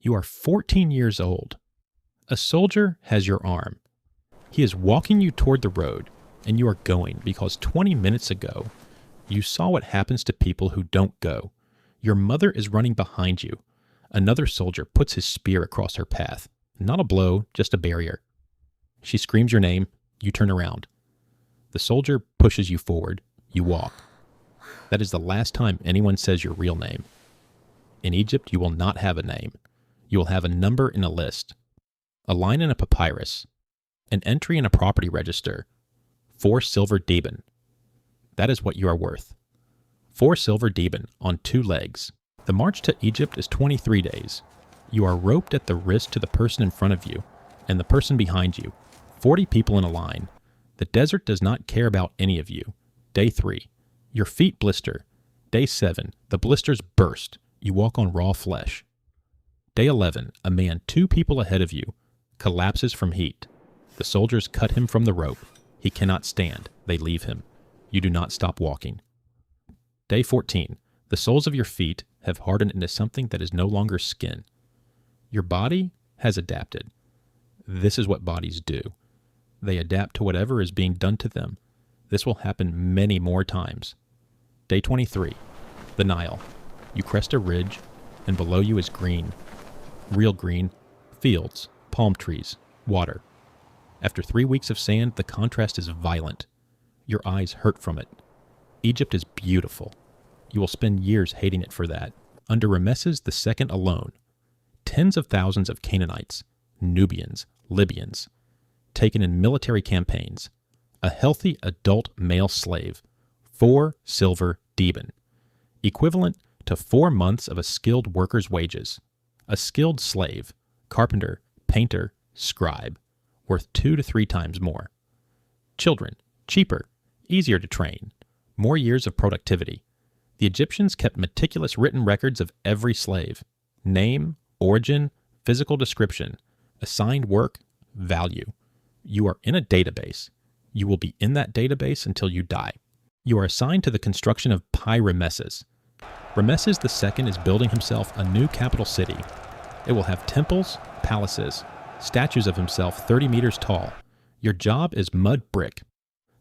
You are 14 years old. A soldier has your arm. He is walking you toward the road, and you are going because 20 minutes ago, you saw what happens to people who don't go. Your mother is running behind you. Another soldier puts his spear across her path. Not a blow, just a barrier. She screams your name. You turn around. The soldier pushes you forward. You walk. That is the last time anyone says your real name. In Egypt, you will not have a name. You will have a number in a list, a line in a papyrus, an entry in a property register, 4 silver deben. That is what you are worth. 4 silver deben on 2 legs. The march to Egypt is 23 days. You are roped at the wrist to the person in front of you and the person behind you, 40 people in a line. The desert does not care about any of you. Day 3. Your feet blister. Day 7. The blisters burst. You walk on raw flesh. Day 11. A man 2 people ahead of you collapses from heat. The soldiers cut him from the rope. He cannot stand. They leave him. You do not stop walking. Day 14. The soles of your feet have hardened into something that is no longer skin. Your body has adapted. This is what bodies do. They adapt to whatever is being done to them. This will happen many more times. Day 23. The Nile. You crest a ridge, and below you is green. Real green. Fields, palm trees, water. After 3 weeks of sand, the contrast is violent. Your eyes hurt from it. Egypt is beautiful. You will spend years hating it for that. Under Ramesses II alone, tens of thousands of Canaanites, Nubians, Libyans, taken in military campaigns, a healthy adult male slave, 4 silver deben, equivalent to 4 months of a skilled worker's wages. A skilled slave, carpenter, painter, scribe, worth 2 to 3 times more. Children, cheaper, easier to train, more years of productivity. The Egyptians kept meticulous written records of every slave: name, origin, physical description, assigned work, value. You are in a database. You will be in that database until you die. You are assigned to the construction of Pi-Ramesses. Ramesses II is building himself a new capital city. It will have temples, palaces, statues of himself 30 meters tall. Your job is mud brick.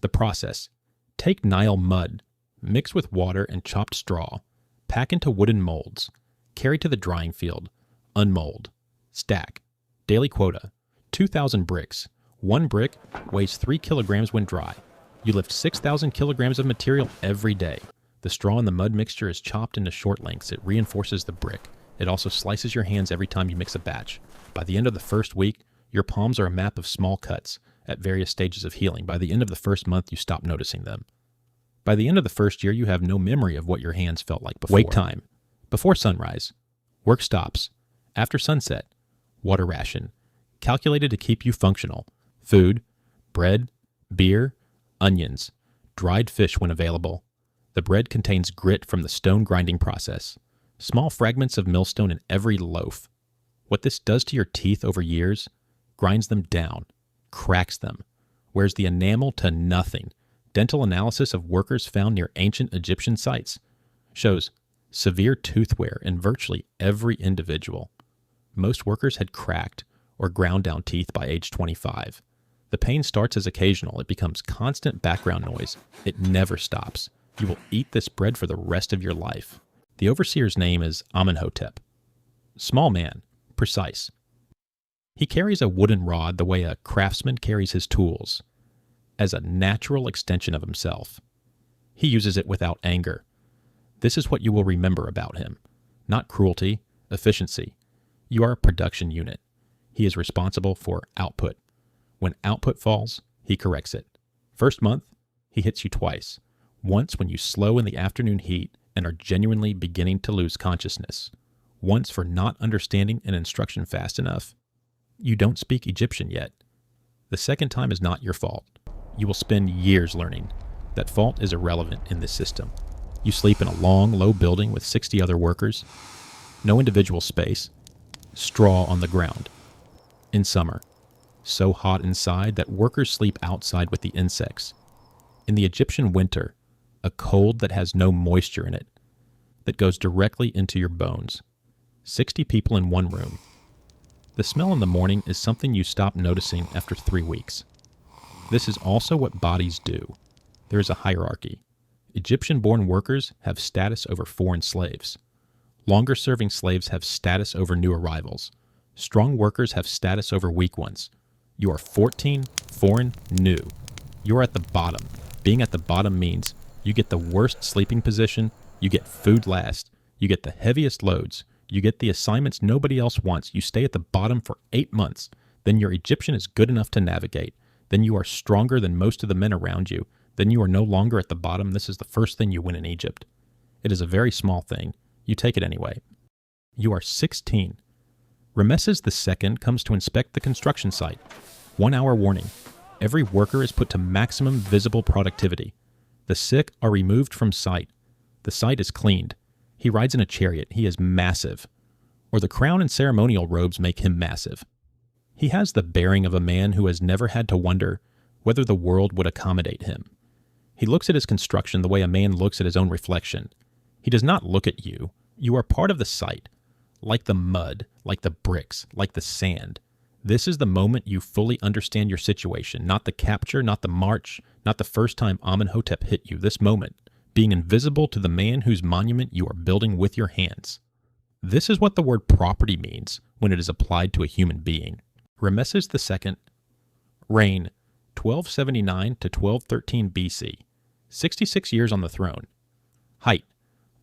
The process: take Nile mud, mix with water and chopped straw, pack into wooden molds, carry to the drying field, unmold, stack. Daily quota: 2,000 bricks. 1 brick weighs 3 kilograms when dry. You lift 6,000 kilograms of material every day. The straw in the mud mixture is chopped into short lengths. It reinforces the brick. It also slices your hands every time you mix a batch. By the end of the first week, your palms are a map of small cuts at various stages of healing. By the end of the first month, you stop noticing them. By the end of the first year, you have no memory of what your hands felt like before. Wake time: before sunrise. Work stops. After sunset. Water ration: calculated to keep you functional. Food: bread, beer, onions, dried fish when available. The bread contains grit from the stone grinding process. Small fragments of millstone in every loaf. What this does to your teeth over years: grinds them down, cracks them, wears the enamel to nothing. Dental analysis of workers found near ancient Egyptian sites shows severe tooth wear in virtually every individual. Most workers had cracked or ground down teeth by age 25. The pain starts as occasional. It becomes constant background noise. It never stops. You will eat this bread for the rest of your life. The overseer's name is Amenhotep. Small man, precise. He carries a wooden rod the way a craftsman carries his tools, as a natural extension of himself. He uses it without anger. This is what you will remember about him. Not cruelty, efficiency. You are a production unit. He is responsible for output. When output falls, he corrects it. First month, he hits you twice. Once when you slow in the afternoon heat and are genuinely beginning to lose consciousness. Once for not understanding an instruction fast enough. You don't speak Egyptian yet. The second time is not your fault. You will spend years learning. That fault is irrelevant in this system. You sleep in a long, low building with 60 other workers. No individual space. Straw on the ground. In summer, so hot inside that workers sleep outside with the insects. In the Egyptian winter, a cold that has no moisture in it, that goes directly into your bones. 60 people in one room, The smell in the morning is something you stop noticing after 3 weeks. This is also what bodies do. There is a hierarchy. Egyptian-born workers have status over foreign slaves. Longer-serving slaves have status over new arrivals. Strong workers have status over weak ones. You are 14, foreign, new. You are at the bottom. Being at the bottom means you get the worst sleeping position, you get food last, you get the heaviest loads, you get the assignments nobody else wants, you stay at the bottom for 8 months, then your Egyptian is good enough to navigate, then you are stronger than most of the men around you, then you are no longer at the bottom. This is the first thing you win in Egypt. It is a very small thing. You take it anyway. You are 16. Ramesses II comes to inspect the construction site. 1 hour warning. Every worker is put to maximum visible productivity. The sick are removed from sight. The site is cleaned. He rides in a chariot. He is massive. Or the crown and ceremonial robes make him massive. He has the bearing of a man who has never had to wonder whether the world would accommodate him. He looks at his construction the way a man looks at his own reflection. He does not look at you. You are part of the site, like the mud, like the bricks, like the sand. This is the moment you fully understand your situation, not the capture, not the march, not the first time Amenhotep hit you. This moment, being invisible to the man whose monument you are building with your hands. This is what the word property means when it is applied to a human being. Ramesses II, reign 1279 to 1213 BC, 66 years on the throne. Height,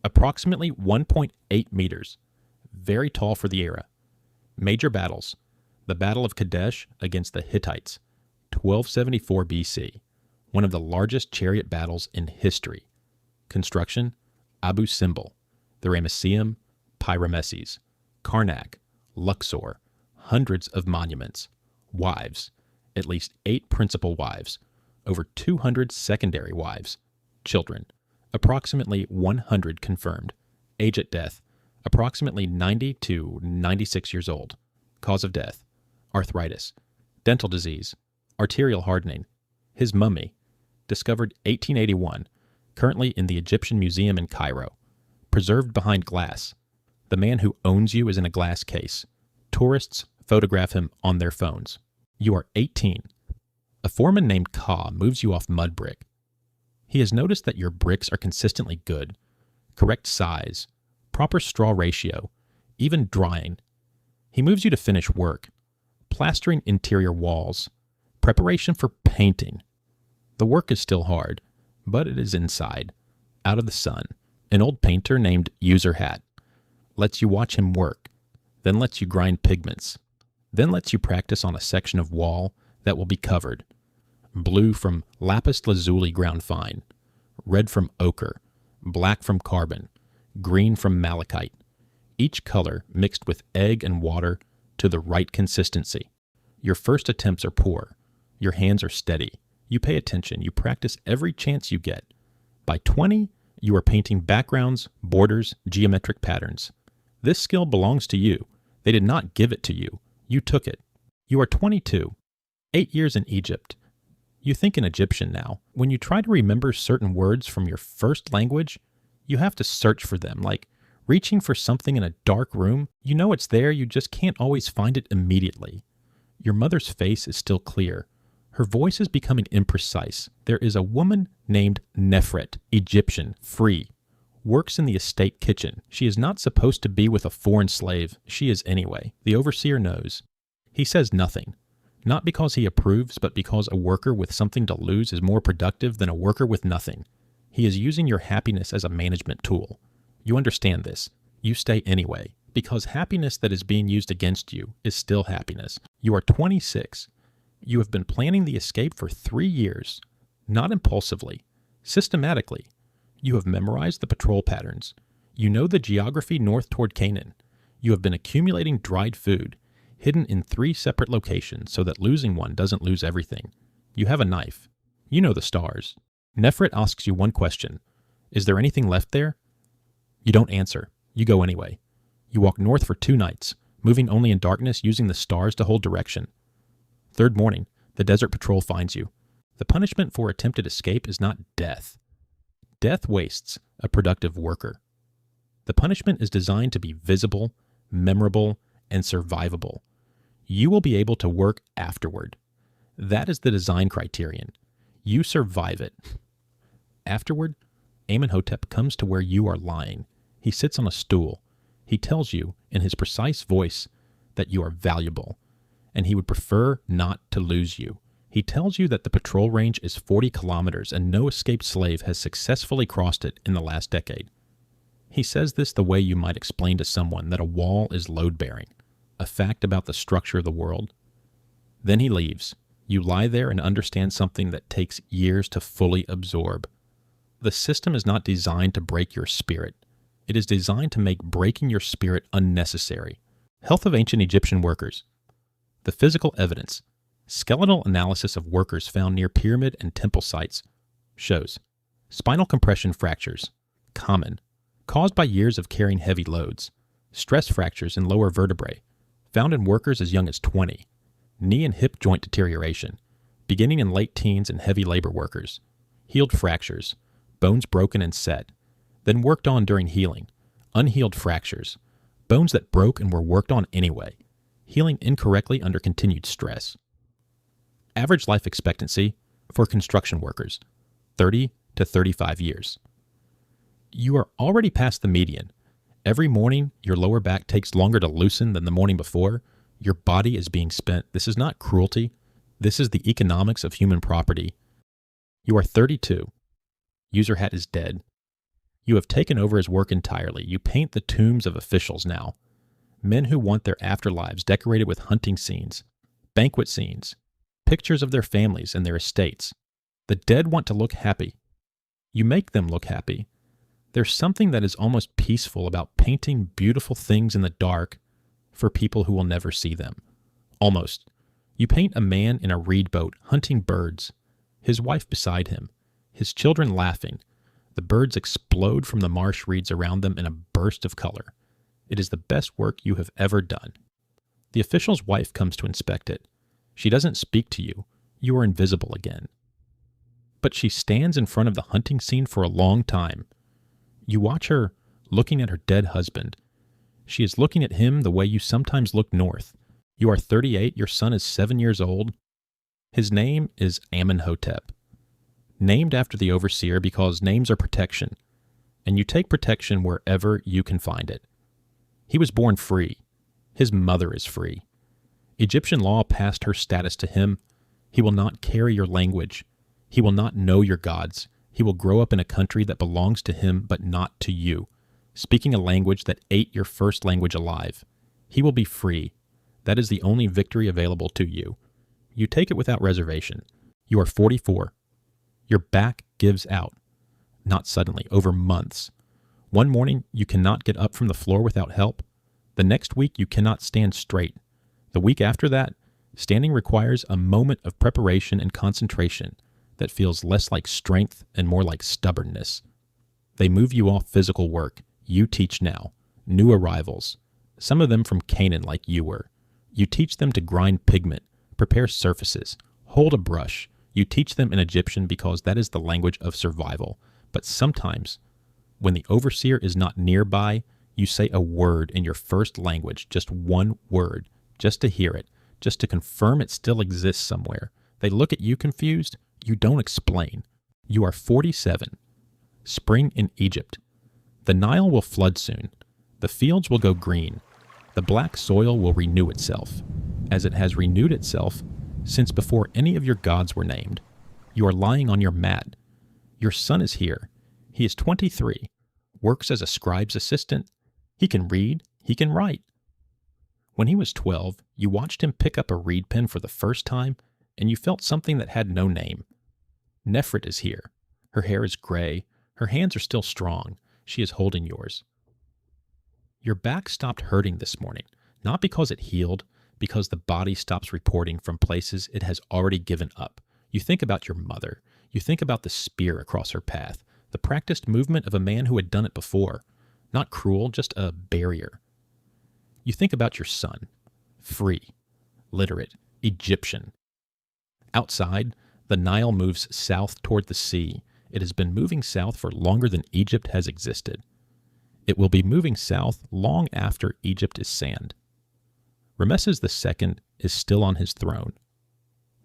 approximately 1.8 meters, very tall for the era. Major battles, the Battle of Kadesh against the Hittites, 1274 BC, one of the largest chariot battles in history. Construction, Abu Simbel, the Ramesseum, Pi-Ramesses, Karnak, Luxor, hundreds of monuments, wives, at least 8 principal wives, over 200 secondary wives, children, approximately 100 confirmed, age at death, approximately 90 to 96 years old, cause of death, arthritis, dental disease, arterial hardening, his mummy, discovered 1881, currently in the Egyptian Museum in Cairo, preserved behind glass. The man who owns you is in a glass case. Tourists photograph him on their phones. You are 18. A foreman named Ka moves you off mud brick. He has noticed that your bricks are consistently good, correct size, proper straw ratio, even drying. He moves you to finish work, plastering interior walls, preparation for painting. The work is still hard, but it is inside, out of the sun. An old painter named User Hat lets you watch him work, then lets you grind pigments, then lets you practice on a section of wall that will be covered. Blue from lapis lazuli ground fine, red from ochre, black from carbon, green from malachite, each color mixed with egg and water to the right consistency. Your first attempts are poor. Your hands are steady. You pay attention. You practice every chance you get. By 20, you are painting backgrounds, borders, geometric patterns. This skill belongs to you. They did not give it to you. You took it. You are 22. 8 years in Egypt. You think in Egyptian now. When you try to remember certain words from your first language, you have to search for them, like reaching for something in a dark room. You know it's there, you just can't always find it immediately. Your mother's face is still clear. Her voice is becoming imprecise. There is a woman named Nefret, Egyptian, free, works in the estate kitchen. She is not supposed to be with a foreign slave. She is anyway. The overseer knows. He says nothing. Not because he approves, but because a worker with something to lose is more productive than a worker with nothing. He is using your happiness as a management tool. You understand this. You stay anyway, because happiness that is being used against you is still happiness. You are 26. You have been planning the escape for 3 years, not impulsively, systematically. You have memorized the patrol patterns. You know the geography north toward Canaan. You have been accumulating dried food, hidden in 3 separate locations so that losing one doesn't lose everything. You have a knife. You know the stars. Nefret asks you one question. Is there anything left there? You don't answer. You go anyway. You walk north for 2 nights, moving only in darkness, using the stars to hold direction. 3rd morning, the desert patrol finds you. The punishment for attempted escape is not death. Death wastes a productive worker. The punishment is designed to be visible, memorable, and survivable. You will be able to work afterward. That is the design criterion. You survive it. Afterward, Amenhotep comes to where you are lying. He sits on a stool. He tells you, in his precise voice, that you are valuable, and he would prefer not to lose you. He tells you that the patrol range is 40 kilometers and no escaped slave has successfully crossed it in the last decade. He says this the way you might explain to someone that a wall is load-bearing, a fact about the structure of the world. Then he leaves. You lie there and understand something that takes years to fully absorb. The system is not designed to break your spirit. It is designed to make breaking your spirit unnecessary. Health of ancient Egyptian workers. The physical evidence. Skeletal analysis of workers found near pyramid and temple sites shows spinal compression fractures, common, caused by years of carrying heavy loads. Stress fractures in lower vertebrae, found in workers as young as 20. Knee and hip joint deterioration, beginning in late teens in heavy labor workers. Healed fractures, bones broken and set, then worked on during healing. Unhealed fractures, bones that broke and were worked on anyway, healing incorrectly under continued stress. Average life expectancy for construction workers, 30 to 35 years. You are already past the median. Every morning, your lower back takes longer to loosen than the morning before. Your body is being spent. This is not cruelty. This is the economics of human property. You are 32. User Hat is dead. You have taken over his work entirely. You paint the tombs of officials now. Men who want their afterlives decorated with hunting scenes, banquet scenes, pictures of their families and their estates. The dead want to look happy. You make them look happy. There's something that is almost peaceful about painting beautiful things in the dark for people who will never see them. Almost. You paint a man in a reed boat hunting birds, his wife beside him, his children laughing. The birds explode from the marsh reeds around them in a burst of color. It is the best work you have ever done. The official's wife comes to inspect it. She doesn't speak to you. You are invisible again. But she stands in front of the hunting scene for a long time. You watch her looking at her dead husband. She is looking at him the way you sometimes look north. You are 38, your son is 7 years old. His name is Amenhotep, named after the overseer because names are protection, and you take protection wherever you can find it. He was born free. His mother is free. Egyptian law passed her status to him. He will not carry your language. He will not know your gods. He will grow up in a country that belongs to him but not to you, speaking a language that ate your first language alive. He will be free. That is the only victory available to you. You take it without reservation. You are 44. Your back gives out. Not suddenly, over months. One morning, you cannot get up from the floor without help. The next week, you cannot stand straight. The week after that, standing requires a moment of preparation and concentration that feels less like strength and more like stubbornness. They move you off physical work. You teach now. New arrivals. Some of them from Canaan like you were. You teach them to grind pigment, prepare surfaces, hold a brush. You teach them in Egyptian because that is the language of survival. But sometimes, when the overseer is not nearby, you say a word in your first language, just one word, just to hear it, just to confirm it still exists somewhere. They look at you confused. You don't explain. You are 47. Spring in Egypt. The Nile will flood soon. The fields will go green. The black soil will renew itself, as it has renewed itself since before any of your gods were named. You are lying on your mat. Your son is here. He is 23, works as a scribe's assistant. He can read. He can write. When he was 12, you watched him pick up a reed pen for the first time, and you felt something that had no name. Nefret is here. Her hair is gray. Her hands are still strong. She is holding yours. Your back stopped hurting this morning, not because it healed, because the body stops reporting from places it has already given up. You think about your mother. You think about the spear across her path, the practiced movement of a man who had done it before. Not cruel, just a barrier. You think about your son, free, literate, Egyptian. Outside, the Nile moves south toward the sea. It has been moving south for longer than Egypt has existed. It will be moving south long after Egypt is sand. Ramesses II is still on his throne.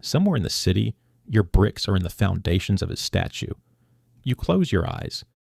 Somewhere in the city, your bricks are in the foundations of his statue. You close your eyes,